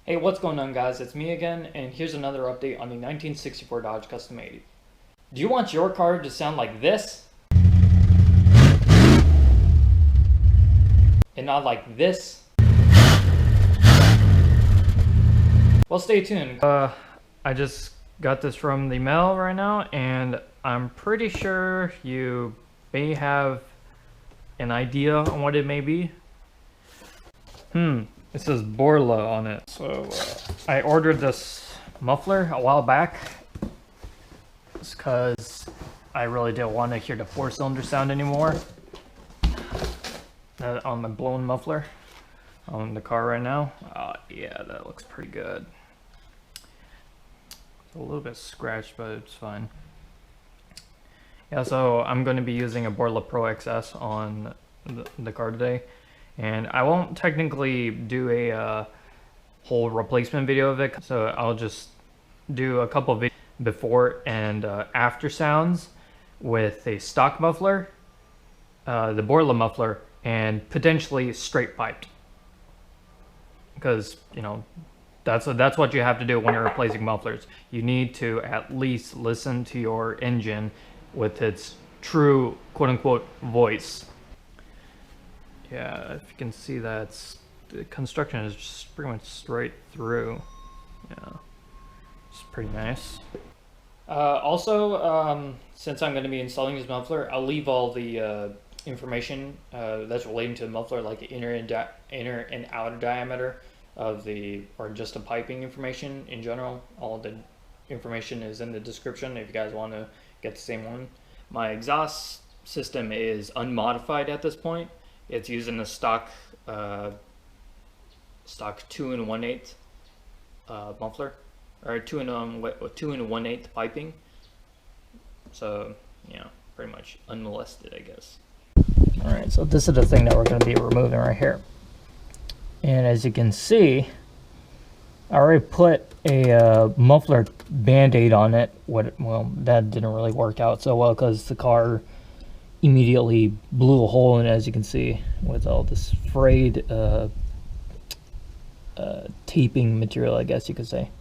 Hey, what's going on, guys? It's me again, and here's another update on the 1964 Dodge Custom 80. Do you want your car to sound like this? And not like this? Well, stay tuned. I just got this from the mail right now, and I'm pretty sure you may have an idea on what it may be. It says Borla on it. So I ordered this muffler a while back. It's because I really didn't want to hear the 4-cylinder sound anymore on the blown muffler on the car right now. Yeah, that looks pretty good. It's a little bit scratched, but it's fine. Yeah, so I'm going to be using a Borla Pro XS on the car today. And I won't technically do a whole replacement video of it, so I'll just do a couple of videos before and after sounds with a stock muffler, the Borla muffler, and potentially straight piped. Because, you know, that's what you have to do when you're replacing mufflers. You need to at least listen to your engine with its true quote-unquote voice. Yeah, if you can see that, the construction is just pretty much straight through. Yeah, it's pretty nice. Also, since I'm going to be installing this muffler, I'll leave all the information that's relating to the muffler, like the inner and outer diameter of the, or just the piping information in general. All of the information is in the description if you guys want to get the same one. My exhaust system is unmodified at this point. It's using the stock 2 1/8 muffler, or 2 1/8 piping. So yeah, pretty much unmolested, I guess. All right, so this is the thing that we're going to be removing right here. And as you can see, I already put a muffler band-aid on it. Well, that didn't really work out so well because the car immediately blew a hole in it, as you can see, with all this frayed taping material, I guess you could say.